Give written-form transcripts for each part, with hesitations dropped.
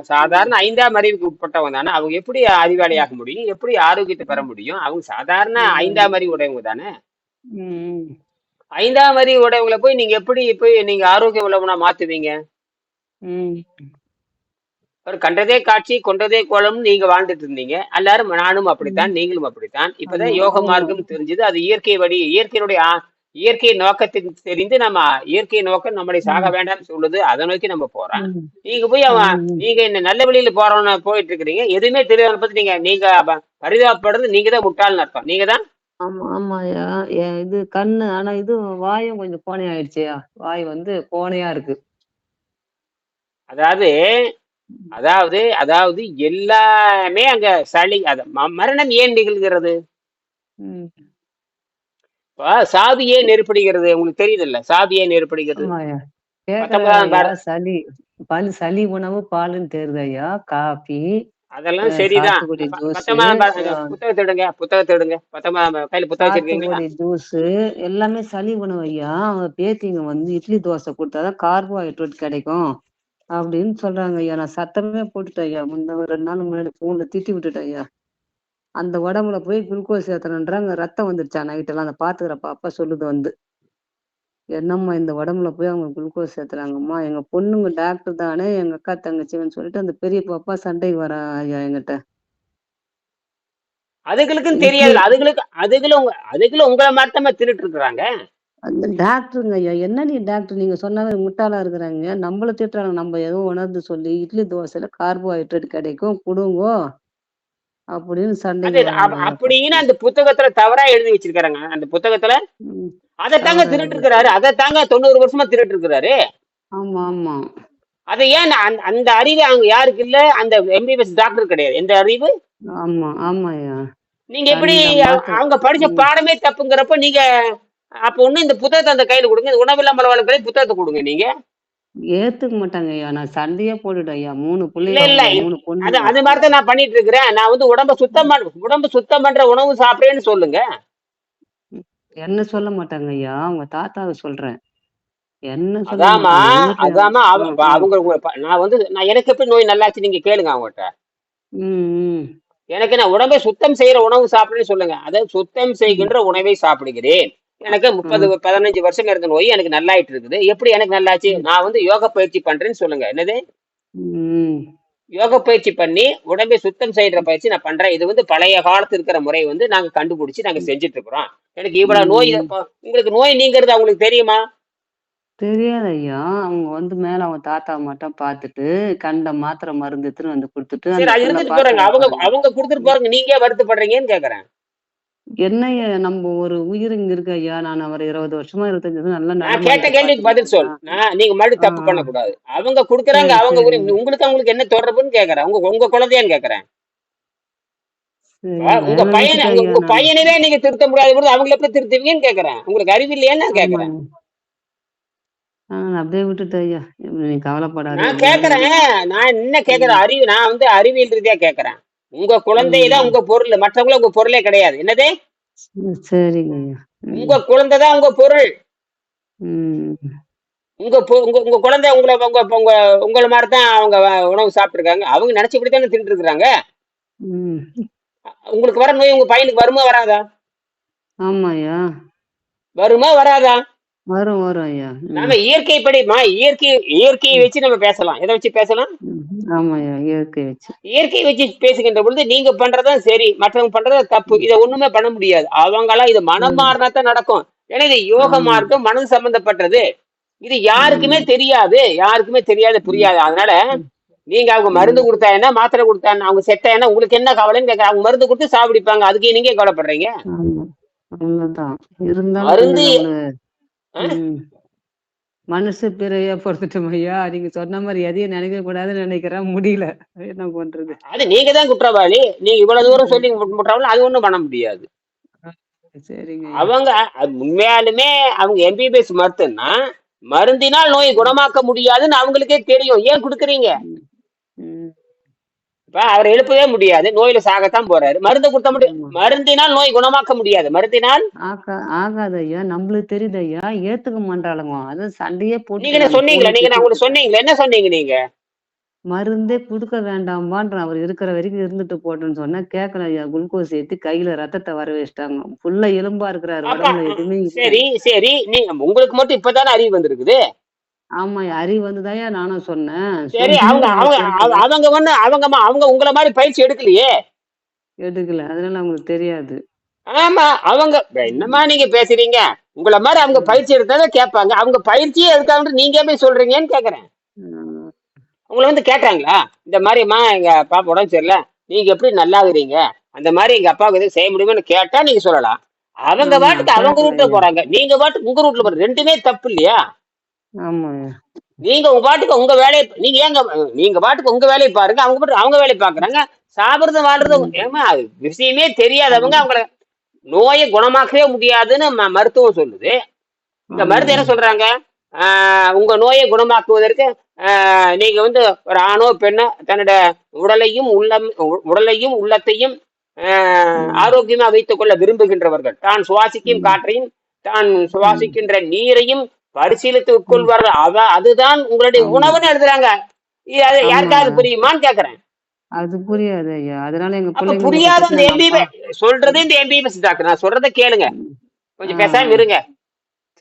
சாதாரண 5ஆம் அறிவுக்கு உட்பட்டவங்க தானே. அவங்க எப்படி அறிவாளியாக முடியும்? எப்படி ஆரோக்கியத்தை பெற முடியும்? அவங்க சாதாரண ம், 5ஆம் அறிவு உடையவங்க தானே. ம், 5ஆம் அறிவு உடையவங்களை போய் நீங்க எப்படி போய் நீங்க ஆரோக்கியம் உள்ளவனா மாத்துவீங்க? ம், ஒரு கண்டதே காட்சி கொண்டதே கோலம்னு நீங்க வாழ்ந்துட்டு இருந்தீங்க. எல்லாரும் நானும் அப்படித்தான், ம். நீங்களும் அப்படித்தான். இப்பதான் ஆமா, யோக ஆமா. மார்க்கம் தெரிஞ்சது. அது இயற்கை வழி, இயற்கையினுடைய இயற்கை நோக்கத்துக்கு தெரிந்து நம்ம இயற்கை நோக்கம் நம்மளை சாக ம், வேண்டாம்னு சொல்லுது. அதை நோக்கி நம்ம போறோம். ம், நீங்க போய் ம். நீங்க இந்த நல்ல வழியில போறவன போயிட்டு இருக்கிறீங்க. எதுவுமே தெரியாத பத்தி நீங்க நீங்க பரிதாபப்படுறது நீங்க தான் முட்டாள்னு அர்த்தம். நீங்க தான். ஆமா, ஆமாய்யா. இது கண்ணு ஆனா இது வாயும் கொஞ்சம் கோணை ஆயிடுச்சுயா. வாய் வந்து கோணையா இருக்கு. அதாவது அதாவது அதாவது எல்லாமே அங்க சளி மரணம் ஏன் நிகழ்கிறது? ம். சாதி ஏன் ஏற்படுகிறது? உங்களுக்கு தெரியுதுல்ல, சாதி ஏன் ஏற்படுகிறது? ஆமாய்யா. கேட்கறேன் 19ஆம் ஐயா. பாரத சளி உணவு பாலுன்னு தெரியுது ஐயா. காஃபி, அதெல்லாம் சரிதான். சாத்துக்குடி ஜூஸு, 19ஆம் அ புத்தகத்தை எடுங்க, புத்தகத்தை எடுங்க. 19ஆம் கையில புத்தகம் வச்சிருக்கீங்களா? சாத்துக்குடி ஜூஸு எல்லாமே சளி உணவு ஐயா. அவங்க பேத்திங்க வந்து இட்லி, தோசை குடுத்தா தான் கார்போஹைட்ரேட் கிடைக்கும். அப்படின்னு சொல்றாங்க ஐயா. நான் சத்தமே போட்டுட்டேன் ஐயா. ஒரு 2 நாள் முன்னாடி ஃபோன்ல திட்டி விட்டுட்டேன் ஐயா. அந்த உடம்புல போய் குளுக்கோஸ் ஏத்தணுன்றாங்க. ரத்தம் வந்துருச்சா நைட்டெல்லாம். அந்த பாத்துக்கிறப்ப அப்பா சொல்லுது வந்து. என்னம்மா இந்த உடம்புல போய் அவங்க குளுக்கோஸ் ஏத்துறாங்கம்மா. எங்க பொண்ணுங்க டாக்டர் தானே, எங்க அக்கா தங்கச்சின்னு சொல்லிட்டு அந்த பெரிய பாப்பா சண்டைக்கு வரா ஐயா என்கிட்ட. அதுகளுக்கும் இட்லி தெரியாதுல்ல. அதுகளும் உங்களை மாத்தமா திருட்டு இருக்கிறாங்க. அந்த டாக்டருங்க ஐயா. என்ன நீ டாக்டர் நீங்க சொன்ன மாரி முட்டாளா இருக்கிறாங்க. நம்மள திட்டுறாங்க. நம்ம ஏதோ உணர்ந்து சொல்லி இட்லி, தோசையில கார்போஹைட்ரேட் கிடைக்கும் குடுங்கோ அப்படின்னு சண்டைக்கு வராங்க ஐயா இப்ப. அப்படின்னு அந்த புத்தகத்துல தவறா எழுதி வச்சிருக்காங்க. அந்த புத்தகத்துல ம். அதைத்தாங்க தவறா திருட்டு எழுதிருக்கு. இருக்கிறாரு. அதைத்தாங்க 90 வருஷமா திருட்டு இருக்கிறாரு. ஆமா, ஆமா. அதை ஏன் அந்த அறிவு அவங்க யாருக்கு இல்ல? அந்த எம்பிபிஎஸ் டாக்டர் கிடையாது. எந்த அறிவு? ஆமா, ஆமாய்யா. நீங்க எப்படி கண்ட மாத்திரை. அவங்க படிச்ச ம். பாடமே தப்புங்கிறப்ப நீங்க அப்ப ஒண்ணு இந்த புத்தகத்தை அந்த கையில கொடுங்க. இந்த உணவில்லாமல் வாழ்க்கை புத்தகத்தை கொடுங்க நீங்க. ஏத்துக்க மாட்டாங்க ஐயா. நான் சண்டையே போட்டுட்டேன் ஐயா. 3 இல்ல புள்ளைங்க இல்ல அவங்க 3 அது பொண்ணுங்க. அது மாதிரி தான் நான் பண்ணிட்டு இருக்கிறேன். நான் வந்து உடம்ப சுத்தம் பண்ற உணவு சாப்பிடுறேன்னு சொல்லுங்க. ம். என்ன சொல்ல மாட்டாங்க ஐயா. அவங்க தாத்தாவ சொல்றேன். என்ன சொல்ல அதாம்மா மாட்டாங்க. எங்கிட்ட அதாம்மா ம், ம். நான் எனக்கு எப்படி நோய் நல்லாச்சு நீங்க கேளுங்க அவங்ககிட்ட. ம், ம். எனக்கு நான் உடம்பை சுத்தம் செய்யற உணவு சாப்பிடுறேன்னு சொல்லுங்க. அதாவது சுத்தம் ம். செய்கின்ற உணவை சாப்பிடுகிறேன். எனக்கு 30 ம். 15 வருஷம் இருந்த நோய் எனக்கு நல்லாயிட்டு இருக்குது. எப்படி எனக்கு நல்லாச்சு? ம். நான் வந்து யோக பயிற்சி பண்றேன்னு சொல்லுங்க. என்னது? ம். யோக பயிற்சி பண்ணி உடம்பை சுத்தம் செய்யற பயிற்சி நான் பண்றேன். இது வந்து பழைய காலத்து இருக்கிற முறை வந்து நாங்க கண்டுபிடிச்சு நாங்க ம். செஞ்சுட்டு இருக்கிறோம். எனக்கு இவ்வளவு நோய் ம். உங்களுக்கு நோய் நீங்கிறது அவங்களுக்கு தெரியுமா? தெரியாது ஐயா. அவங்க வந்து மேல அவங்க தாத்தாவ மட்டும் பார்த்துட்டு, கண்ட மாத்திரை மருந்து எடுத்துன்னு வந்து குடுத்துட்டு, சரி, அந்த அது புள்ள இருந்துட்டு போறாங்க. பார்த்துன்னு அவங்க பாருங்க. அவங்க கொடுத்துட்டு ம். போறாங்க. நீங்க ஏன் வருத்தப்படுறீங்கன்னு கேக்குறேன். என்னய்யா நம்ம ஒரு உயிர் இங்க இருக்கு ஐயா. நான் அவர 20 வருஷமா 25 வருஷமா நல்லா நான் கேட்ட நடமாடிட்டு கேள்விக்கு பார்த்துன்னு பதில் சொல். இருக்கேன். நீங்க மறுபடியும் ஆ, தப்பு ஆ. பண்ணக்கூடாது. அவங்க குடுக்குறாங்க, சரி, அவங்க சரிங்க. உங்களுக்கு அவங்களுக்கு என்ன தொடர்புன்னு கேக்குறேன். உங்க உங்க குழந்தையான்னு கேக்குறேன். சரிங்க. உங்க வேலை பையனை விட்டுட்டேன் உங்க ஐயா உங்க நானு. பையனவே நீங்க திருத்த முடியாத பொழுது அவங்களை எப்படி திருத்துவீங்கன்னு கேக்குறேன். உங்களுக்கு அறிவு இல்லையான்னு நான் கேக்குறேன். ஆமாங்க. நான் அப்படியே விட்டுட்டேன் ஐயா. நீ கவலைப்படாத நான் ஒண்ணும் கேக்குறேன். இல்ல. நான் என்ன ம். கேக்குறேன்? நான் வந்து அறிவியல் ரீதியா கேக்குறேன். உங்க குழந்தை தான் ம். உங்க பொருள். மற்றவங்களும் உங்க பொருளே கிடையாது. என்னது? சரிங்க ஐயா. ம். உங்க குழந்தை தான் உங்க பொருள். ம். உங்க உங்க குழந்தை உங்க உங்க உங்கள மாதிரி தான் அவங்க உணவு சாப்பிட்டுருக்காங்க. அவங்க நினைச்சபடி தானே தின்னுட்டு இருக்கிறாங்க. ம். உங்களுக்கு வர நோய் உங்க பையனுக்கு வருமா வராதா? ஆமாய்யா. வருமா வராதா? வரும், வரும் ஐயா. நாம ம். இயற்கையை ம். வச்சு நம்ம பேசலாம். எதை வச்சு பேசலாம்? ம். ஆமாய்யா. இயற்கை வச்சு. இயற்கையை வச்சு பேசுகின்ற பொழுது நீங்க பண்றதுதான் சரி, மற்றவங்க பண்றது தப்பு. ம். இதை ஒண்ணுமே பண்ண முடியாது. அவங்களாம் இது மனம் ம். மாறினா தான் நடக்கும். ஏன்னா இது யோக ஆமா. மார்க்கம் மனம் சம்பந்தப்பட்டது. இது யாருக்குமே ம். தெரியாது. யாருக்குமே தெரியாது, ம். புரியாது. அதனால ம். நீங்க அவங்க மருந்து ம். கொடுத்தா என்ன, மாத்திரை கொடுத்தா என்ன, அவங்க செத்தா என்ன, உங்களுக்கு என்ன கவலைன்னு கேட்க. அவங்க மருந்து கொடுத்து சாப்பிடிப்பாங்க. அதுக்கு நீங்க ஏன் கவலைப்படுறீங்க? ஆமா. உண்மதான். இருந்தாலும் கொஞ்சம் மருந்து நம்மள அஹ், ம். மனசு பிறையா பொறுத்துட்டோம் ஐயா. நீங்க சொன்ன மாரி எதையும் நினைக்க கூடாதுன்னு நினைக்கிறேன். முடியல. என்ன பண்றது? அது நீங்க தான் குற்றவாளி. நீங்க இவ்வளவு தூரம் சொல்லி குற்றவாளி. அது ஒண்ணும் பண்ண முடியாது. ஆ. சரிங்க ஐயா. அவங்க உண்மையாலுமே அவங்க எம்பிபிஎஸ் மருத்துவம்னா மருந்தினால் நோய் குணமாக்க முடியாதுன்னு அவங்களுக்கே தெரியும். ஏன் கொடுக்குறீங்க? ம். ம். இப்ப அவரை எழுப்பவே முடியாது. நோயில சாகத்தான் போறாரு. மருந்து கொடுத்த முடியும். ஆமா. மருந்தினால் நோய் குணமாக்க முடியாது. மருந்தினால் ஆகாது ஐயா. நம்மளுக்கு தெரியுது ஐயா. ஏத்துக்க மாட்றாளுங்க. அதான் சண்டையே நீங்க போட்டுட்டேன் என்ன நானு. சொன்னீங்களா? ஃபோன்ல திட்டி உங்களுக்கு விட்டுட்டேன். சொன்னீங்களா? என்ன சொன்னீங்க நீங்க? மருந்தே குடுக்க வேண்டாம்பான்றேன். அவர் இருக்கிற வரைக்கும் இருந்துட்டு போட்டுன்னு சொன்னா கேட்கல ஐயா. குளுக்கோஸ் ஏத்தி கையில ரத்தத்த வர வச்சுட்டாங்க. ஃபுல்லா எலும்பா இருக்கிறாரு. அப்ப உடம்புல எதுவுமே இல்ல. சரி சரி, உங்களுக்கு மட்டும் இப்பதானே அறிவு வந்திருக்குது. ஆமாய்யா. அறிவு வந்துதான்யா நானும் சொன்னேன். சரி, அவங்க சொல்லியும் அவங்க அவங்க கேட்கல. அவங்க ஒண்ணு அவங்க உங்களை மாதிரி பயிற்சி எடுக்கலையே. எடுக்கல. அதனால அவங்களுக்கு தெரியாது. ஆமா, அவங்க என்னம்மா நீங்க பேசுறீங்க? உங்களை மாதிரி அவங்க ம். பயிற்சி எடுத்தாதான் கேட்பாங்க. அவங்க பயிற்சியே எடுக்காம நீங்க எப்படி சொல்றீங்கன்னு கேக்குறேன். ம். உங்களை வந்து கேட்டாங்களா? இந்த மாதிரிம்மா எங்க பாப்பா உடம்பு சரியில்லை, நீங்க எப்படி நல்லாகுறீங்க, அந்த மாதிரி எங்க அப்பாவுக்கு எதுவும் செய்ய முடியுமான்னு கேட்டா நீங்க சொல்லலாம். அவங்க ஆமா. பாட்டுக்கு அவங்க கேட்கல ரூட்ல ஐயா. போறாங்க, நீங்க பாட்டுக்கு உங்க ரூட்ல போற, ரெண்டுமே தப்பு இல்லையா? ஆமாய்யா. நீங்க உங்க பாட்டுக்கு உங்க வேலையை நீங்க ஏங்க நீங்க பாட்டுக்கு உங்க வேலையை பாருங்க, அவங்க பாட்டுக்கு அவங்க வேலையை பாக்குறாங்க. சாப்பிடுறது வாழ்றது ம். ஏமா அது விஷயமே தெரியாதவங்க ஆமா. அவங்கள நோயை குணமாக்கவே முடியாதுன்னு மருத்துவம் சொல்லுது. இந்த மருந்து என்ன ஆமாய்யா. சொல்றாங்க? உங்க நோயை குணமாக்குவதற்கு நீங்க வந்து ஒரு ஆணோ பெண்ணோ தன்னோட உடலையும் உள்ளத்தையும் ம். ஆரோக்கியமா வைத்துக் கொள்ள விரும்புகின்றவர்கள் தான் சுவாசிக்கும் ம். காற்றையும் தான் ம். சுவாசிக்கின்ற நீரையும் பரிசீலித்து ம். உட்கொள்வார்கள். அதுதான் உங்களுடைய ஆமா. உணவுன்னு எழுதுறாங்க. அது யாருக்காவது ஆமாய்யா. புரியுமான்னு கேக்குறேன். அது புரியாது ஐயா. அதனால எங்க அப்ப பிள்ளைங்க புரியாத முகத்துல இந்த நாங்க அப்பா. சொல்றது இந்த எம்பிபிஎஸ் டாக்டர், நான் சொல்றதை கேளுங்க, ம். ஆ. கொஞ்சம் பேசாம இருங்க.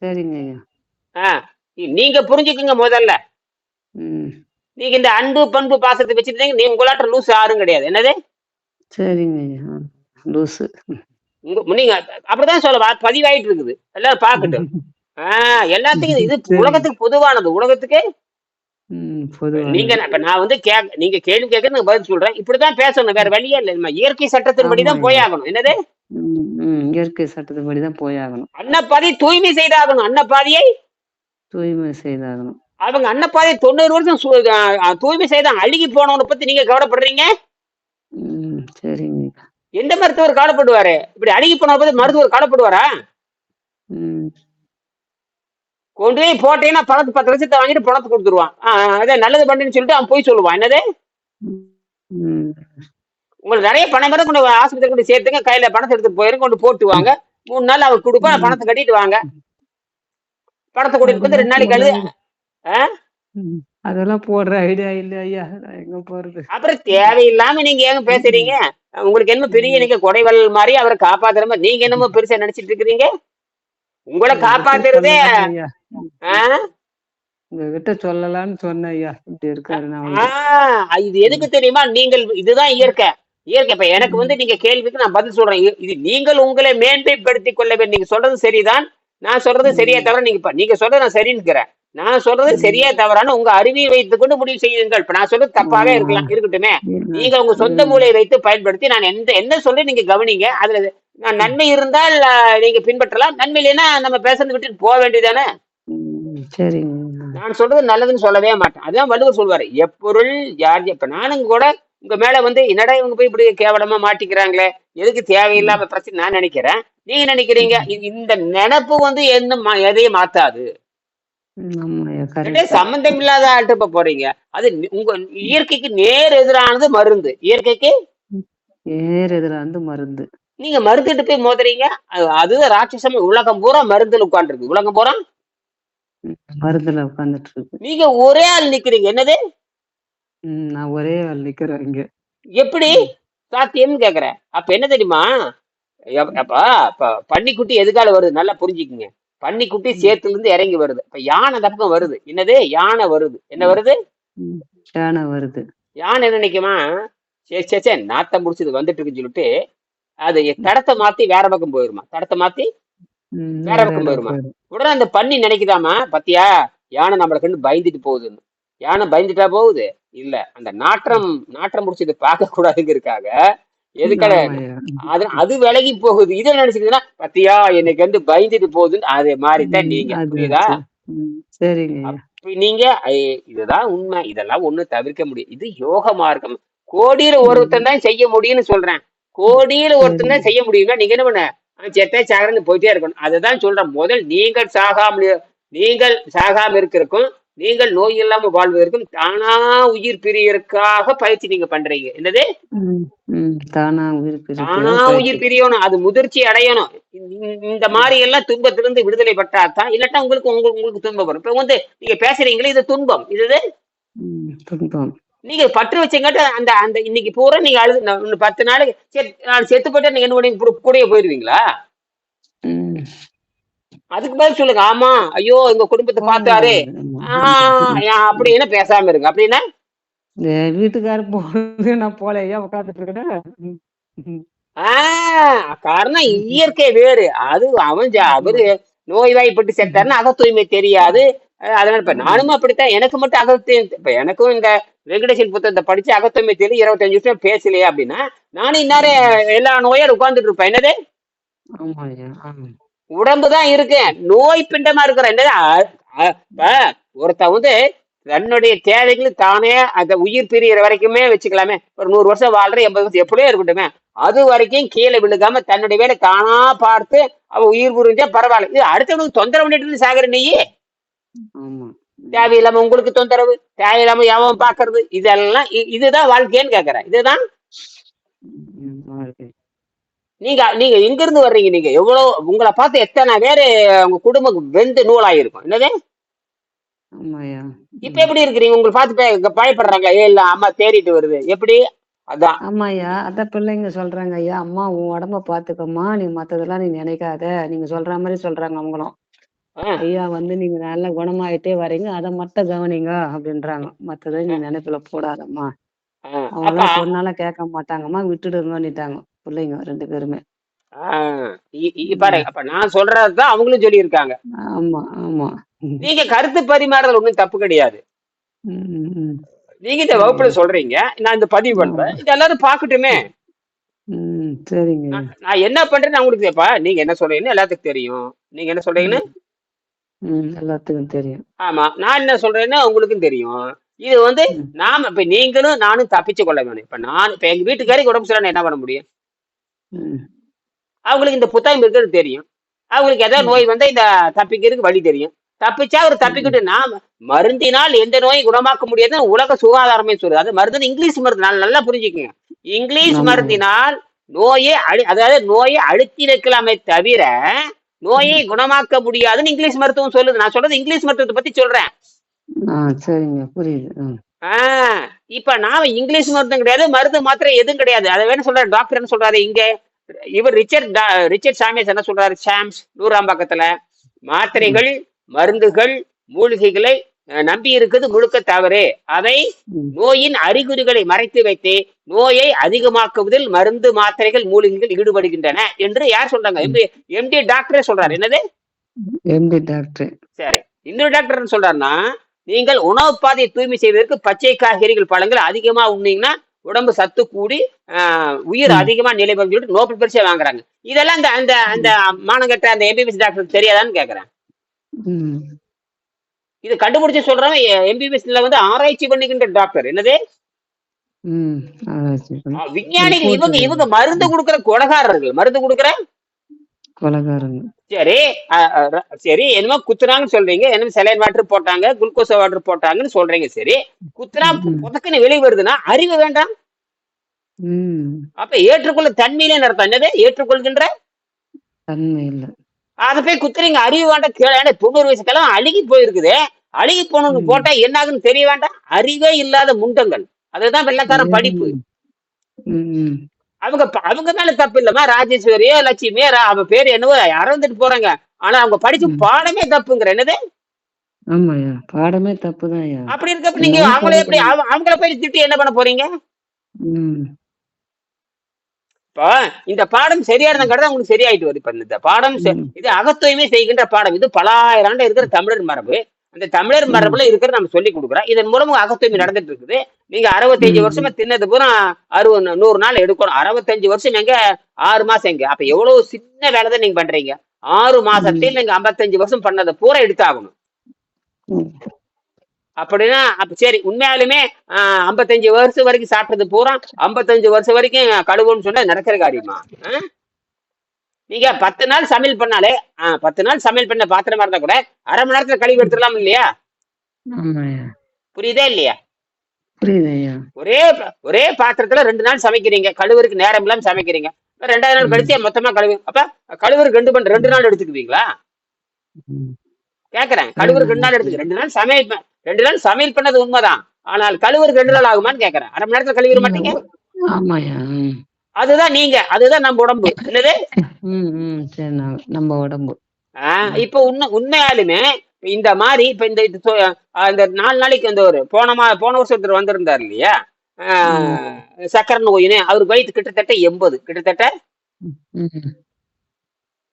சரிங்க ஐயா. ஆ, நீங்க புரிஞ்சுக்குங்க முதல்ல. ம். நீங்க இந்த அன்பு பண்பு பாசத்தை வச்சுட்டு நீ உங்களாட்ட லூஸ் யாரும் கிடையாது. என்னது? சரிங்க ஐயா. லூசு. நீங்க அப்படிதான் சொல்ல பதிவாயிட்டு இருக்குது, எல்லாரும் பாக்கட்டும். எல்லாத்துக்கும் இது சரிங்க. உலகத்துக்கு பொதுவானது, உலகத்துக்கு. ம். நீங்க பொதுவானது. இப்ப நான் வந்து நீங்க கேள்வி கேட்க நான் பதில் சொல்றேன், இப்படிதான் பேசணும், வேற வழியே இல்லை. நம்ம இயற்கை சட்டத்தின்படிதான் ஆமாய்யா. போயாகணும். என்னது? ம். ம். இயற்கை சட்டத்துப்படி தான் போயாகணும். அன்னப்பாதி தூய்மை செய்தாகணும். அன்னப்பாதியை தூய்மை செய்தாகணும். அவங்க அன்னப்பாதை 90 வருஷம் தூய்மை செய்த அழுகி போனவனை பத்தி நீங்க கவலைப்படுறீங்க? ம். சரிங்க ஐயா. எந்த மருத்துவர் கவலைப்படுவாரு? இப்படி அழுகி போனவனை பத்தி மருத்துவர் கவலைப்படுவாரா? ம். கொண்டு போய் போட்டீங்கன்னா 10 லட்சத்தை வாங்கிட்டு பணத்தை கொடுத்துருவான். அதே நல்லது பண்ணுன்னு சொல்லிட்டு அவன் போய் சொல்லுவான். என்னது? ம். உங்களுக்கு நிறைய பணம் வேற கொண்டு ஆஸ்பத்திரி கொண்டு சேர்த்துங்க, கையில பணத்தை எடுத்துட்டு போயிரும், கொண்டு போட்டு வாங்க. 3 நாள் அவர் கொடுப்பா, ம். பணத்தை கட்டிட்டு வாங்க. பணத்தை கூட்டிட்டு வந்து அதெல்லாம் 2 நாளைக்கு போடுற கழுது. ம். அதெல்லாம் போடுற ஐடியா இல்ல ஐயா. நான் எங்க போறது? அப்புறம் தேவையில்லாம நீங்க ஏங்க பேசுறீங்க? உங்களுக்கு என்ன பெரிய, ம். நீங்க கொடைவல் மாதிரி அவரை காப்பாத்துற மாதிரி நீங்க என்னமோ பெருசா நினைச்சிட்டு இருக்கிறீங்க? உங்களை உங்ககிட்ட காப்பாத்துறதே. சொல்லலாம் ஐயா. ஆஹ் உங்ககிட்ட சொல்லலாம்னு சொன்னேன் ஐயா. இப்படி இருக்காரு நான் வந்து. இது எதுக்கு தெரியுமா? நீங்கள் இதுதான் இயற்கை. இயற்கை. இப்ப எனக்கு ம். வந்து நீங்க கேள்விக்கு நான் பதில் சொல்றேன். இது நீங்கள் உங்களை மேன்மைப்படுத்திக் கொள்ள வேண்டும். நீங்க சொல்றது சரிதான், நான் சொல்றது சரியா ம். தவிர, நீங்க சொல்றது நான் சரின்னுக்கிறேன். நான் சொல்றது ம். சரியா தவறான உங்க அறிவியை வைத்துக் கொண்டு முடிவு செய்யுங்கள். இப்ப நான் சொல்றது தப்பாவே ஆமா. இருக்கலாம், இருக்கட்டுமே. ம். நீங்க உங்க சொந்த ம். மூளையை வைத்து பயன்படுத்தி நான் என்ன சொல்றேன் நீங்க கவனிங்க. அதுல நான் நன்மை இருந்தால் நீங்க பின்பற்றலாம், நன்மை இல்லைன்னா நம்ம பேசுறது விட்டுட்டு போக வேண்டியதானே. ம். சரிங்க. நான் சொல்றது நல்லதுன்னு சொல்லவே மாட்டேன். அதான் வள்ளுவர் சொல்வாரு, எப்பொருள் யார். இப்ப நானும் கூட உங்க மேல வந்து என்னடா இவங்க போய் இப்படி கேவலமா மாட்டிக்கிறாங்களே, எதுக்கு ம். தேவையில்லாம பிரச்சனை நான் நினைக்கிறேன். நீங்க நினைக்கிறீங்க. ம். இந்த நினைப்பு வந்து என்ன எதையும் மாத்தாது. ஆமாய்யா. ரெண்டே கரெக்ட் தான். சம்பந்தம் இல்லாத ஆள்கிட்ட இப்ப போறீங்க. அது உங்க இயற்கைக்கு நேர் எதிரானது மருந்து. இயற்கைக்கு ம். நேர் எதிரானது மருந்து. நீங்க மருந்துட்டு போய் மோதுறீங்க. அது ராட்சசம். உலகம் பூரா மருந்துல உட்கார்ந்துருக்கு. உலகம் பூரா ம். மருந்துல உட்கார்ந்துட்டு இருக்கு. நீங்க ஒரே ஆள் நிக்கிறீங்க. என்னது? ம். நான் ஒரே ஆள் நிக்கிறேன் இங்க. எப்படி ம். சாத்தியம்னு கேக்குறேன். அப்ப என்ன தெரியுமா? அப்ப அப்ப பன்னிக்குட்டி எதுக்கால வருது நல்லா புரிஞ்சுக்குங்க. பன்னிக்குட்டி ம். சேத்துல இருந்து இறங்கி வருது. இப்ப யானை அந்த பக்கம் வருது. என்னது? யானை வருது. என்ன ம். வருது? ம். யானை வருது. யானை என்ன நினைக்குமா? சரி சரி சரி, நாத்தம் முடிச்சது வந்துட்டு இருக்குன்னு சொல்லிட்டு அது ம். தடத்தை மாத்தி வேற பக்கம் போயிருமா. தடத்தை மாத்தி ம். வேற வேற பக்கம் இடம் போயிருமா. போயிடும். உடனே அந்த பன்னி நினைக்குதாமா, பத்தியா யானை நம்மளை கண்டு பயந்துட்டு போகுதுன்னு. யானை பயந்துட்டா போகுது? இல்ல, அந்த ம். நாற்றம் முடிச்சது பார்க்க கூடாதுங்கிறதுக்காக எதுக்கட ஆமாய்யா. அது விலகி போகுது. இதை நினைச்சுக்கிதுன்னா, பத்தியா என்னைக்கு வந்து பயந்துட்டு போகுதுன்னு. அது மாதிரிதான் ம். நீங்க. அது புரியுதா? சரி. ம். சரிங்க ஐயா. அப்ப நீங்க இதுதான் உண்மை. இதெல்லாம் ஒண்ணும் தவிர்க்க முடியும். இது யோக மார்க்கம். கோடியில ம். ஒருத்தன் தான் செய்ய முடியும்னு சொல்றேன். கோடியில ஒருத்தன் சரிங்க. தான் செய்ய முடியும்னா நீங்க என்ன பண்ண? செத்தே சாகரன்னு போயிட்டே இருக்கணும். அதுதான் சொல்றேன். முதல் நீங்கள் சாகாம இருக்கிறதுக்கும், நீங்கள் நோய் இல்லாம வாழ்வதற்கும் தானா உயிர் பிரியறதுக்காக பயிற்சி நீங்க பண்றீங்க. என்னது? ம். ம். தானா உயிர் தானா பிரிக்கிறதுக்காக பயிற்சி. உயிர் பிரியணும். அது முதிர்ச்சி அடையணும். இந்த மாதிரி எல்லாம் துன்பத்திலிருந்து விடுதலை பெற்றாதான், இல்லாட்டா உங்களுக்கு உங்களுக்கு துன்பம் வரும். இப்ப வந்து நீங்க பேசுறீங்களே, இது துன்பம். இது ம். துன்பம். நீங்க பற்று வச்சங்காட்ட அந்த அந்த இன்னைக்கு பூரா நீங்க அழுது இன்னும் 10 நாளைக்கு நான் செத்து போயிட்டா நீங்க என்ன பண்ணி கூடயே போயிருவீங்களா? ம். அதுக்கு பதில் சொல்லுங்க. ஆமா, ஐயோ எங்க குடும்பத்தை போக பார்த்தாரு. முடியாது. ஆமா. அப்படின்னு பேசாம இருங்க. அப்படின்னா இந்த வீட்டுக்காரர் போகுது நான் போல ஏன் உட்காந்துட்டு இருக்கேன். காரணம் இயற்கை வேறு. அது ஆமா. அவரு நோய்வாய்ப்பட்டு செத்தாருன்னா அக தூய்மை தெரியாது. அதனால இப்ப ஆமா. நானும் அப்படித்தான். எனக்கு மட்டும் இப்ப எனக்கும் இந்த வெங்கடேசன் புத்தகத்தை படிச்சு அக தூய்மை தெரியும். 25 வருஷம் பேசலையே அப்படின்னா நானும் இன்னாரே ம். எல்லா நோயோட உட்கார்ந்துட்டு இருப்பேன். என்னது ஆமா ஐயா. ஆமா. உடம்பு தான் இருக்கேன், நோய் பிண்டமா இருக்கிறேன். என்னது இப்ப ஒருத்தன் தன்னுடைய தேவைகள் தானே அந்த உயிர் பிரியிற வரைக்குமே வச்சுக்கலாமே. ஒரு 100 வருஷம் வாழ்ற, 80 வருஷம் எப்படியோ இருக்கட்டுமே. அது வரைக்கும் கீழே விழுகாம தன்னுடைய வேலை தானா பார்த்து அவ உயிர் புரிஞ்சா பரவாயில்ல. இது அடுத்தவனுக்கு தொந்தரவு பண்ணிட்டு இருந்து சாகுற நீயே. ஆமா. ம். தேவையில்லாம உங்களுக்கு தொந்தரவு, தேவையில்லாம எவன் பாக்குறது, இதெல்லாம் இதுதான் வாழ்க்கைன்னு கேக்குறேன். இதுதான் வாழ்க்கை. நீங்க நீங்க எங்க இருந்து வர்றீங்க? நீங்க எவ்வளவு உங்களை பார்த்து எத்தனை பேரு உங்க குடும்பம் வெந்து நூலாயிருக்கும். என்னது ஆமாய்யா. இப்ப ம். எப்படி இருக்கிறீங்க? உங்களை பார்த்து பயப்படுறாங்களா? ஏ இல்ல அம்மா தேறிட்டு வருது எப்படி? அதான். ஆமாய்யா. அதான் பிள்ளைங்க சொல்றாங்க ஐயா, அம்மா உன் உடம்ப பாத்துக்கம்மா, நீ மத்ததெல்லாம் நீ நினைக்காத. நீங்க சொல்ற மாதிரி சொல்றாங்க அவங்களும். ஆஹ் ஐயா நீங்க நல்லா குணமாயிட்டே வரீங்க, அத மட்டும் கவனிங்க அப்படின்றாங்க. மத்தத நீ ஆஹ் நினைப்புல போடாதம்மா. அப்ப அவங்கலாம் சொன்னாலும் கேட்க மாட்டாங்கம்மா, விட்டுடுங்கன்னுட்டாங்க பிள்ளைங்க 2 பேருமே. பாரு, ம். அப்ப நான் சொல்றதுதான் அவங்களும் சொல்லியிருக்காங்க. ஆமா, ஆமா. ம். நீங்க கருத்து பரிமாறுதல் ஒண்ணும் தப்பு கிடையாது. ம், ம், ம். நீங்க இந்த வகுப்புல சரிங்க. சொல்றீங்க, நான் இந்த பதிவு பண்றேன், ஆமா. இது எல்லாரும் பாக்கட்டுமே. ம். சரிங்க. நான் என்ன பண்றேன்னு அவங்களுக்கு நீங்க என்ன சொல்றீங்கன்னு எல்லாத்துக்கும் தெரியும். நீங்க என்ன சொல்றீங்கன்னு. ம், ம். எல்லாத்துக்கும் தெரியும். ஆமா, நான் என்ன சொல்றேன்னு உங்களுக்கும் தெரியும். இது ம், நாம இப்ப நீங்களும் நானும் தப்பிச்சு கொள்ள வேணும். இப்ப எங்க வீட்டுக்காரருக்கு உடம்பு சரியில்லைன்னா என்ன பண்ண முடியும்? ம், அவங்களுக்கு இந்த புத்தகம் இருக்கிறது தெரியும். அவங்களுக்கு ஏதாவது ம், நோய் வந்தா இந்த தப்பிக்கிறதுக்கு வழி தெரியும். தப்பிச்சா அவர் ம், தப்பிக்கிட்டு மருந்தினால் எந்த நோயும் குணமாக்க முடியாதுன்னு உலக சுகாதாரமே சொல்லுது. அது மருந்து இங்கிலீஷ் மருந்து. நல்லா புரிஞ்சுக்கங்க. இங்கிலீஷ் ஆமாங்க. மருந்தினால் அதாவது நோயை அழுத்தி வைக்கலாமே தவிர நோயை ம். குணமாக்க முடியாதுன்னு இங்கிலீஷ் மருத்துவம் சொல்லுது. நான் சொல்றது இங்கிலீஷ் மருத்துவத்தை பத்தி சொல்றேன். சரிங்க. புரியுது. ம். ஆஹ் இப்ப நாம இங்கிலீஷ் மருந்தும் கிடையாது, மருந்து மாத்திரை எதுவும் கிடையாது. அதை வேணும் சொல்றாரு டாக்டர். என்ன சொல்றாரு இங்க இவர் ரிச்சர்ட் சாமியஸ் என்ன சொல்றாரு? சாம்ஸ் 100ஆம் பக்கத்துல ம், மாத்திரைகள், மருந்துகள், மூலிகைகளை நம்பி இருக்குது முழுக்க தவறு. அதை ம், நோயின் அறிகுறிகளை மறைத்து வைத்து நோயை அதிகமாக்குவதில் மருந்து, மாத்திரைகள், மூலிகைகள் ஈடுபடுகின்றன என்று யார் சொல்றாங்க? ம். எம்டி டாக்டரே சொல்றாரு. என்னது? Empty doctor. சரி, இன்னொரு டாக்டர் என்ன சொல்றாருன்னா, நீங்கள் உணவு பாதையை தூய்மை செய்வதற்கு பச்சை காய்கறிகள், பழங்கள் அதிகமா உண்ணீங்கன்னா உடம்பு சத்து கூடி உயிர் ம், அதிகமா நிலை பெறும் சொல்லிட்டு நோபல் பரிசை வாங்குறாங்க. இதெல்லாம் அந்த அந்த அந்த ம், மானங்கட்ட அந்த எம்பிபிஎஸ் டாக்டருக்கு தெரியாதான்னு கேக்குறேன். ம், இது கண்டுபிடிச்சு சொல்றவன் எம்பிபிஎஸ்ல ஆராய்ச்சி பண்ணிக்கின்ற டாக்டர். என்னது? ம். ஆராய்ச்சி பண்ணி விஞ்ஞானிகள். ரிப்போர்ட் இவங்க இவங்க எழுதுறது. மருந்து ம். கொடுக்கிற கொலகாரர்கள். மருந்து கொடுக்கிற கொலைகாரங்க. சரி. சரி, என்னமோ குத்துனாங்கன்னு சொல்றீங்க, என்னமோ செலைன் வாட்டர் போட்டாங்க, குளுக்கோஸ் வாட்டர் போட்டாங்கன்னு சொல்றீங்க. சரி, குத்துனா ம், புதக்குன்னு வெளியே வருதுன்னா அறிவு வேண்டாம்? ம். அப்ப ஏற்றுக்கொள்ள தன்மையிலே நடத்தம். என்னது ஏற்றுக்கொள்கின்ற? தன்மை இல்ல. அதை போய் குத்துறீங்க, அறிவு வேண்டாம். கேள 90 வயசுக்கெல்லாம் அழுகி போயிருக்குது. அழுகி போனவங்க ம். போட்டா என்ன ஆகுன்னு தெரிய வேண்டாம்? அறிவே இல்லாத முண்டங்கள். அதுதான் வெள்ளக்காரன் படிப்பு. ம், ம், அவங்க அவங்க மேல தப்பு இல்லம்மா. ராஜேஸ்வரியோ லட்சுமியோ அவ பேரு என்னவோ யாரோ வந்துட்டு போறாங்க. ஆனா அவங்க படிச்ச ம். பாடமே தப்புங்கிற. என்னது? ஆமாய்யா. பாடமே தப்புதான்யா. அப்படி இருக்கப்ப நீங்க எல்லாரும் அவங்கள ஃபாலோ எப்படி பண்ணணும். அவங்கள போய் திட்டி என்ன பண்ண போறீங்க? ம், இப்போ இந்த பாடம் சரியா இருந்தாங்கிறத உங்களுக்கு சரியாயிட்டு வருது. இப்ப இந்த பாடம் ம், இது அகத்தூய்மை செய்கின்ற பாடம். இது பல ஆயிரம் ஆண்டு இருக்கிற தமிழர் மரபு. அந்த தமிழர் ம், மரபுல இருக்கிற நம்ம சொல்லி கொடுக்குறோம். இதன் மூலமா அகத்தூய்மை ம், நடந்துட்டு இருக்குது. நீங்க 65 வருஷமா ம், தின்னது பூரா 60 100 நாள் எடுக்கணும். 65 வருஷம் எங்க, 6 மாசம் எங்க? அப்ப எவ்வளவு சின்ன வேலை தான் நீங்க பண்றீங்க. 6 ம், மாசத்தில் நீங்க 55 வருஷம் பண்ணதை பூரா எடுத்தாகணும். ம். அப்படின்னா அப்ப சரி, உண்மையாலுமே 55 வருஷம் வரைக்கும் சாப்பிட்டது பூரா 55 வருஷம் வரைக்கும் கழுவுன்னு சொன்னா நடக்கிற காரியமா? நீங்க 10 நாள் சமையல் பண்ணாலே 10 நாள் சமையல் பண்ண பாத்திரமா இருந்தா கூட 1/2 மணி நேரத்துல கழுவி எடுத்துடலாம் இல்லையா? ஆமாய்யா. புரியுதா இல்லையா? புரியுதுய்யா. ஒரே பாத்திரத்துல 2 நாள் சமைக்கிறீங்க, கழுவுறதுக்கு நேரம் இல்லாம சமைக்கிறீங்க. 2வது நாள் ம், கழிச்சு மொத்தமா கழுவு. அப்ப கழுவுறதுக்கு 2 நாள் எடுத்துக்குவீங்களா? ம். கேக்குறேன். 2 கழுவுறதுக்கு 2 நாள் நாட்கள். எடுத்துக்க. 2 நாள் சமையல் 2 நாள் சமையல் பண்ணது உண்மைதான். ஆனால் கழுவுறதுக்கு 2 நாள் ஆகுமான்னு கேக்குறேன். அரை மணி நேரத்துல கழுவிட மாட்டீங்க? ஆமாய்யா. அதுதான் நீங்க. அதுதான் நம்ம உடம்பு. என்னது? சரி நம்ம உடம்பு. இப்ப உண்மையாலுமே இந்த மாதிரி இப்ப இந்த 4 நாளைக்கு போன வருஷம் ஒருத்தர் வந்திருந்தார் இல்லையா? சக்கரை நோயின்னு அவருக்கு வயது கிட்டத்தட்ட 80 கிட்டத்தட்ட. ம்.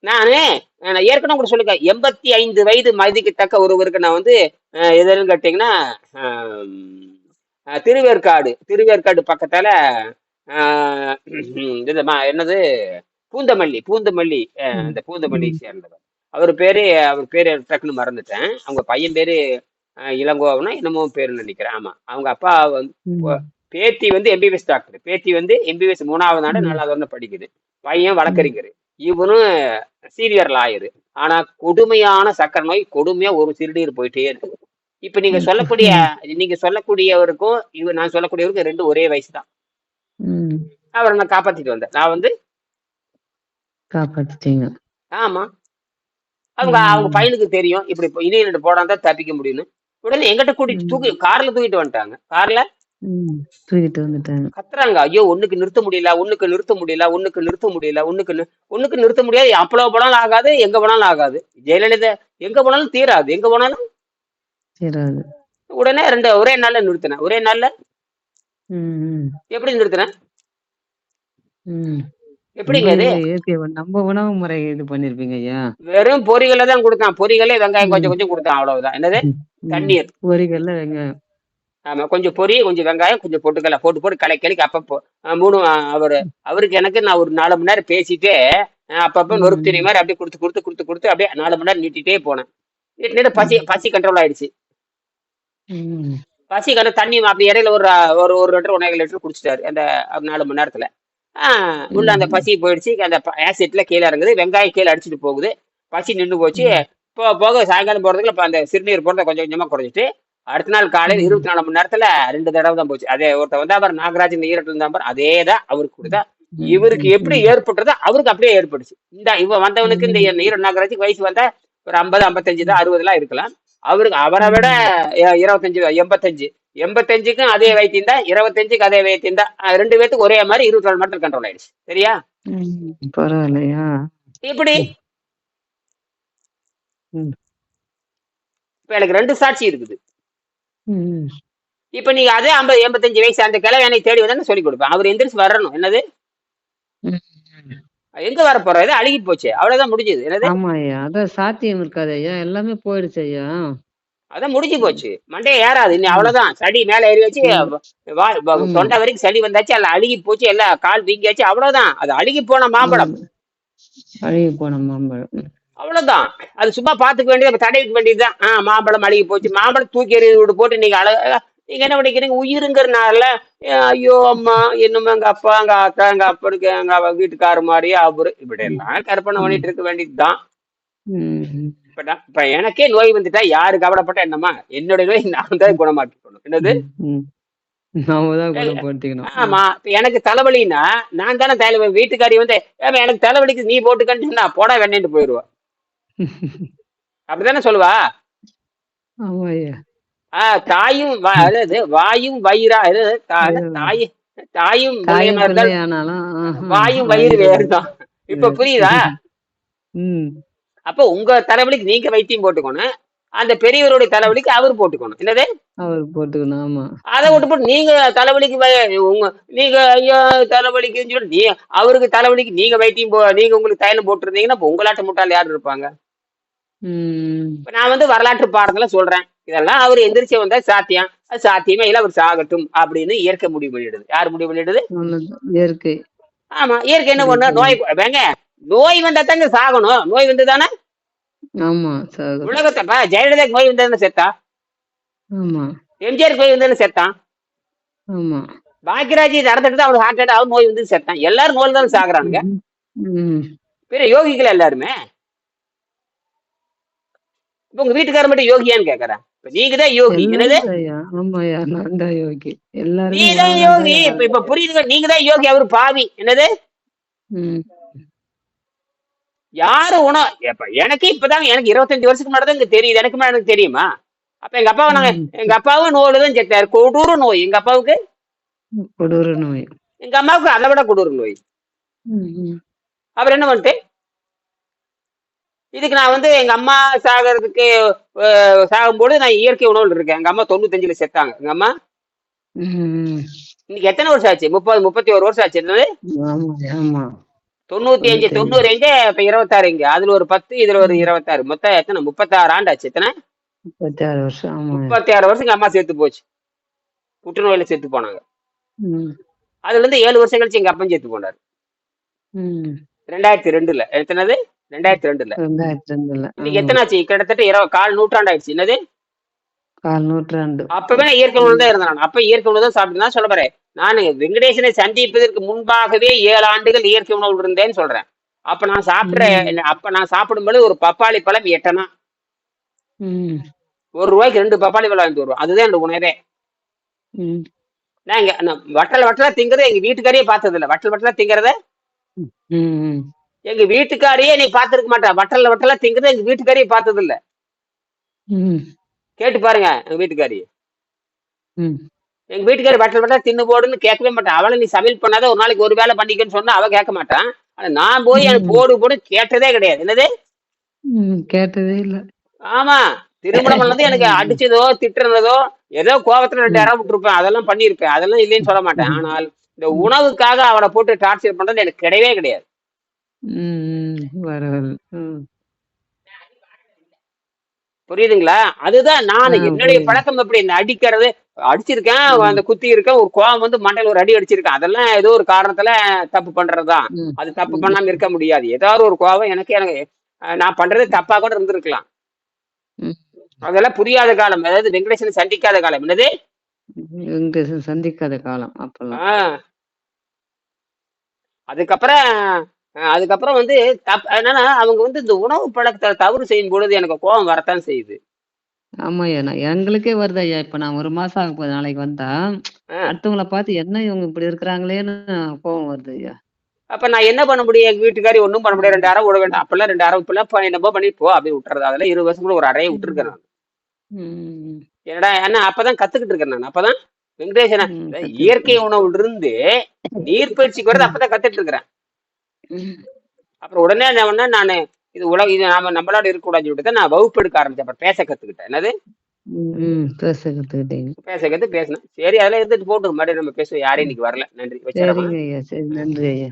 நானு நான் ஏற்கனவே கூட சொல்லுங்க 85 வயது மதிக்கத்தக்க ஒருவருக்கு நான் எதுன்னு கேட்டீங்கன்னா திருவேற்காடு பக்கத்தால என்னது பூந்தமல்லி இந்த பூந்தமல்லி சேர்ந்தவர். அவர் பேரு டக்குன்னு மறந்துட்டேன். அவங்க பையன் பேரு இளங்கோவனா என்னமோ பேரு நினைக்கிறேன். ஆமா, அவங்க அப்பா பேத்தி எம்பிபிஎஸ் டாக்டர். பேத்தி எம்பிபிஎஸ் 3வது ஆண்டு 4வது ஆண்டு படிக்குது. பையன் வழக்கறிஞர். இவனும் சீனியர் லாயரு. ஆனா கொடுமையான சக்கரை நோய், கொடுமையா ஒரு சிறுநீர் போயிட்டே இருக்கு. இப்ப நீங்க சொல்லக்கூடியவருக்கும் நான் சொல்லக்கூடியவருக்கும் 2 ஒரே வயசு தான். அவரை நான் காப்பாத்திட்டு வந்தேன். நான் காப்பாத்திட்டீங்க. ஆமா, அவங்க பையனுக்கு தெரியும் இப்படி இனியன் போடாம தப்பிக்க முடியும்னு. உடனே எங்கிட்ட கூட்டிட்டு கார்ல தூக்கிட்டு வந்துட்டாங்க. கார்ல தூக்கிட்டு வந்துட்டாங்க. கத்துறாங்க, ஐயோ ஒண்ணுக்கு நிறுத்த முடியல, ஒண்ணுக்கு நிறுத்த முடியாது. அப்பளோ போனாலும் ஆகாது, எங்க போனாலும் ஆகாது. ஜெயலலிதா எங்க போனாலும் தீராது, எங்க போனாலும் தீராது. உடனே ஒரே நாள்ல நிறுத்தினேன். ஒரே நாள்ல எப்படி நிறுத்தினேன்? எப்படிங்க நம்ம உணவு முறை இது பண்ணிருப்பீங்க ஐயா. வெறும் பொரிகளை தான் கொடுத்தான். பொரிகளே வெங்காயம் கொஞ்சம் கொடுத்தான், அவ்வளவுதான். என்னது? தண்ணீர், பொரிகள்ல வெங்காயம். ஆமா, கொஞ்சம் பொரி, கொஞ்சம் வெங்காயம், கொஞ்சம் பொட்டுக்கலை போட்டு கலக்கி அப்பப்போ அவருக்கு எனக்கு நான் ஒரு 4 மணி நேரம் பேசிட்டே அப்பப்போ நொறுக்கு தண்ணி மாதிரி அப்படியே கொடுத்து அப்படியே 4 மணி நேரம் நீட்டிட்டே போனேன். பசி கண்ட்ரோல் ஆயிடுச்சு. பசி தண்ணி அப்படி இடையில ஒரு லிட்டர் 1.5 லிட்டர் குடிச்சிட்டாரு அந்த 4 மணி நேரத்துல. உள்ள அந்த பசி போயிடுச்சு. அந்த ஆசிட்ல கீழே இறங்குது, வெங்காயம் கீழே அடிச்சுட்டு போகுது, பசி நின்று போச்சு. போக சாயங்காலம் போறதுக்குள்ள அந்த சிறுநீர் போறத கொஞ்சம் கொஞ்சமா குறைஞ்சிட்டு அடுத்த நாள் காலையில் 24 மணி நேரத்துல 2 தடவை தான் போச்சு. அதே ஒருத்தர் நாகராஜன் ஈரட்டில் இருந்தா அதே தான் அவருக்கு கொடுத்தா. இவருக்கு எப்படி ஏற்பட்டதோ அவருக்கு அப்படியே ஏற்பட்டுச்சு. இவன் வந்தவனுக்கு இந்த நாகராஜுக்கு வயசு வந்தா ஒரு 50, 55 தான், 60 இருக்கலாம். அவரை விட 25, 85க்கும் அதே வைத்தியம் தான், 25க்கு அதே வைத்தியம் தான். 2 பேத்துக்கு ஒரே மாதிரி 24 மணி நேரத்தில் கண்ட்ரோல் ஆயிடுச்சு. சரியா? பரவாயில்லையா? இப்படி இப்ப எனக்கு 2 சாட்சி இருக்குது. இப்ப நீங்க அதே 50, 85 வயசு அந்த கிழமை என்னை தேடி வந்தா சொல்லி கொடுப்பேன். அவர் எந்திரிச்சு வரணும். என்னது? எங்க வர போறது? அழுகி போச்சு, அவ்வளவுதான், முடிஞ்சது. என்னது? ஆமாய்யா, அதான் சாத்தியம் இருக்காது ஐயா, எல்லாமே போயிடுச்சு ஐயா. அதான் முடிஞ்சு போச்சு, மண்டையை ஏறாது இனி, அவ்வளவுதான். சளி மேல ஏறி வச்சு தொண்டை வரைக்கும் சளி வந்தாச்சு, எல்லாம் அழுகி போச்சு, எல்லாம் கால் வீங்கியாச்சு, அவ்வளவுதான். அது அழுகி போன மாம்பழம். அவ்வளவுதான். அது சும்மா பாத்துக்க வேண்டியது, தடவிக்க வேண்டியதுதான். மாம்பழம் அழுகி போச்சு, மாம்பழம் தூக்கி எறிந்து போட்டு நீங்க நீங்க என்ன பண்ணிக்கிறீங்க? உயிருங்கிறனால ஐயோ அம்மா என்னமோ எங்க அப்பா, எங்க அக்கா, எங்க அப்பனுக்கு எங்க வீட்டுக்காரு மாதிரியே அவரு இப்படி எல்லாம் கற்பனை பண்ணிட்டு இருக்க வேண்டியதுதான். இப்ப எனக்கே நோய் வந்துட்டா யாரு கவலைப்பட்ட என்னமா? என்னுடைய நோய் நான் தான் குணமாக்கிக்கணும். என்னது? ஆமா, எனக்கு தலைவலின்னா நான் தானே தலைவலி. வீட்டுக்காரி எனக்கு தலைவலிக்கு நீ போட்டுக்கன்னு போட வேண்டிட்டு போயிடுவா. அப்படித்தானே சொல்லுவா? தாயும் அதாவது வாயும் வயிறா, தாயும் வாயும் வயிறு வேறுதான். இப்ப புரியுதா? அப்ப உங்க தலைவலிக்கு நீங்க வைத்தியம் போட்டுக்கணும், அந்த பெரியவருடைய தலைவலிக்கு அவர் போட்டுக்கணும். என்னது? அவர் போட்டுக்கணும். ஆமா, அதை விட்டு போட்டு நீங்க தலைவலிக்கு நீங்க ஐயோ தலைவலிக்குன்னு சொல்லி அவருக்கு தலைவலிக்கு நீங்க வைத்தியம் நீங்க உங்களுக்கு தைலம் போட்டுருந்தீங்கன்னா உங்களாட்ட முட்டாள் யாரு இருப்பாங்க? இப்ப நான் வரலாற்று பாடங்களை சொல்றேன். இதெல்லாம் அவர் எந்திரிச்சு வந்தா சாத்தியம், அது சாத்தியமே இல்ல, அவர் சாகட்டும் அப்படின்னு இயற்கை முடிவு பண்ணிடுது. யார் முடிவு பண்ணிடுது? இயற்கை. ஆமா, இயற்கை என்ன பண்ண? நோய் வந்தா தாங்க சாகணும். நோய் வந்து தானே உலகத்தை ஜெயலலிதாக்கு நோய் வந்தா செத்தா, எம்ஜிஆருக்கு நோய் வந்தா செத்தான், பாக்கியராஜ் நடந்துட்டு அவரு ஹார்ட் அட்டாக், அவர் நோய் வந்து செத்தான். எல்லாரும் நோய் தான் சாகுறானுங்க. பெரிய யோகிகள் எல்லாருமே. இப்ப உங்க வீட்டுக்கார மட்டும் யோகியான்னு கேக்குறேன். நீங்க தான் யோகி. என்னது? நீதான் யோகி. இப்ப புரியுது, நீங்க தான் யோகி, அவரு பாவி. என்னது? யாரு எனக்கு இப்பதான் எனக்கு 25 வருஷத்துக்கு முன்னாடி தான் தெரியுது. எனக்கு தெரியுமா? அப்ப எங்க அப்பாவை நாங்க ம். எங்க அப்பாவும் நோயில தான் செத்தாரு. கொடூர நோய் எங்க அப்பாவுக்கு. கொடூர நோய். எங்க அம்மாவுக்கு அதை விட கொடூர நோய். ம், ம். அப்புறம் என்ன பண்ணிட்டு இதுக்கு நான் வந்து எங்க அம்மா சாகிறதுக்கு சாகும்போது நான் இயற்கை உணவுல இருக்கேன். எங்க அம்மா 95ல செத்தாங்க. எங்க அம்மா ம். இன்னைக்கு எத்தனை வருஷம் ஆச்சு? 30 31 வருஷம் ஆச்சு. என்னது ஆமா, ஆமா. 95 95. 90 எங்க இப்ப 26 எங்க அதுல ஒரு 10 இதுல ஒரு 26 மொத்தம் எத்தனை 36 ஆண்டு ஆச்சு. எத்தனை 36 வருஷம். ஆமாங்க. 36 வருஷம் எங்க அம்மா செத்து போச்சு. புற்றுநோயில செத்து போனாங்க. ம். அதுல இருந்து 7 வருஷம் கழிச்சு எங்க அப்பன் செத்து போனாரு. ம். 2002ல எத்தனது 2002ல. 2002ல. இன்னைக்கு ஆமா. எத்தனை ஆச்சு? கிட்டத்தட்ட கால் நூற்றாண்டு ஆயிடுச்சு. என்னது 1/4 நூற்றாண்டு. அப்பவே நான் இயற்கை உணவு ம். தான் இருந்தேன். நான் அப்ப இயற்கை உணவு தான் சாப்பிட்டு தான் சொல்ல போறேன். நான் வெங்கடேசனை சந்திப்பதற்கு முன்பாகவே 7 ஆண்டுகள் இயற்கை உணவு இருந்தேன்னு சொல்றேன். அப்ப நான் சாப்பிடுற ம். அப்ப நான் சாப்பிடும்போது ஒரு பப்பாளி பழம் 8 அணா. ம். ₹1 2 பப்பாளி பழம் வாங்கிட்டு வருவோம். அதுதான் என்னோட உணவே. ம். நான் வட்டல் வட்டலா திங்கிறத எங்க வீட்டுக்காரையே பார்த்தது இல்ல. வட்டல் வட்டலா திங்கிறத ம். ம். எங்க வீட்டுக்காரையே நீ பார்த்திருக்க மாட்டா. வட்டல் வட்டலா திங்கிறத எங்க வீட்டுக்காரையே பார்த்தது இல்ல. ம். கேட்டு பாருங்க எங்க வீட்டுக்காரி. ம். எங்க வீட்டுக்காரி வட்டல் வட்டலா தின்னு போடுன்னு கேட்கவே மாட்டான். அவளை நீ சமையல் பண்ணாத ஒரு நாளைக்கு ஒரு வேளை பண்ணிக்கன்னு சொன்னா அவ கேட்க மாட்டான். ஆனா நான் போய் எனக்கு ம். போடு போடு கேட்டதே கிடையாது. என்னது ம். கேட்டதே இல்ல. ஆமா திருமணம் பண்ணது எனக்கு ம். அடிச்சதோ திட்டுறதோ ஏதோ கோபத்துல 2 ம். இடம் விட்டுருப்பேன். அதெல்லாம் பண்ணியிருப்பேன். அதெல்லாம் இல்லைன்னு சொல்ல மாட்டேன். ஆனால் இந்த ம். உணவுக்காக அவளை போட்டு டார்ச்சர் பண்றது எனக்கு கிடையவே கிடையாது. ம். வரவல். ம். புரியுதுங்களா? அதுதான் நான் என்னுடைய புரியுது. பழக்கம் எப்படி இந்த அடிக்கிறது அடிச்சிருக்கேன். ம். அந்த குத்தி இருக்கேன். ஒரு கோவம் வந்து மண்டையில ஒரு அடி அடிச்சிருக்கேன். அதெல்லாம் ஏதோ ஒரு காரணத்துல தப்பு பண்றதுதான். ம். அது தப்பு ம். பண்ணாம இருக்க முடியாது. ஏதாவது ஒரு கோவம் எனக்கு நான் பண்றது தப்பா கூட இருந்திருக்கலாம். ம். அதெல்லாம் புரியாத காலம். அதாவது வெங்கடேசனை சந்திக்காத காலம். என்னது? வெங்கடேசன் சந்திக்காத காலம் அப்பல்லாம். ஆ அதுக்கப்புறம் அதுக்கப்புறம் வந்து என்னன்னா அவங்க வந்து இந்த உணவு பழக்கத்தை தவறு செய்யும் பொழுது எனக்கு கோபம் வரத்தான் செய்யுது. ஆமாய்யா. எங்களுக்கே வருதய்யா. இப்ப நான் 1 மாசம் ஆகப்போகுது நாளைக்கு வந்தா. ஆ அடுத்தவங்கள பார்த்து என்ன இவங்க இப்படி இருக்கிறாங்களேன்னு கோவம் வருதுய்யா. அப்ப நான் என்ன பண்ண முடியும்? எங்க வீட்டுக்காரி ஒண்ணும் பண்ண முடியாது. 2 ம். அறை விட வேண்டாம். அப்பெல்லாம் 2 அறை இப்பெல்லாம் என்னமோ பண்ணி போ அப்படி விட்டுறது. அதெல்லாம் 20 வருஷம் கூட ஒரு அறையை விட்டுருக்கேன் ம். நான். ம். என்னடா ஏன்னா அப்பதான் கத்துக்கிட்டு இருக்கேன் நான். அப்பதான் வெங்கடேசன ம். இயற்கை கத்துக்கிட்டேன். உணவுல இருந்து நீர்ப்பயிற்சிக்கு வரது ம். அப்பதான் கத்துட்டு இருக்கிறேன். ம். அப்புறம் உடனே என்ன பண்ணேன் நானு இது இது நம்மளோட இருக்கக்கூடாதுன்னு சொல்லிட்டு தான் நான் வகுப்பு எடுக்க ஆரம்பிச்சேன். அப்புறம் பேச கத்துக்கிட்டேன். என்னது? ம். ம். பேச கத்துக்கிட்டீங்க. பேசினேன். சரி அதெல்லாம் இருந்துட்டு போட்டு மறுபடியும் நம்ம பேசுவோம். யாரும் இன்னைக்கு வரல. நன்றி. வச்சிடறேன். சரிங்க ஐயா. சரி. நன்றி ஐயா.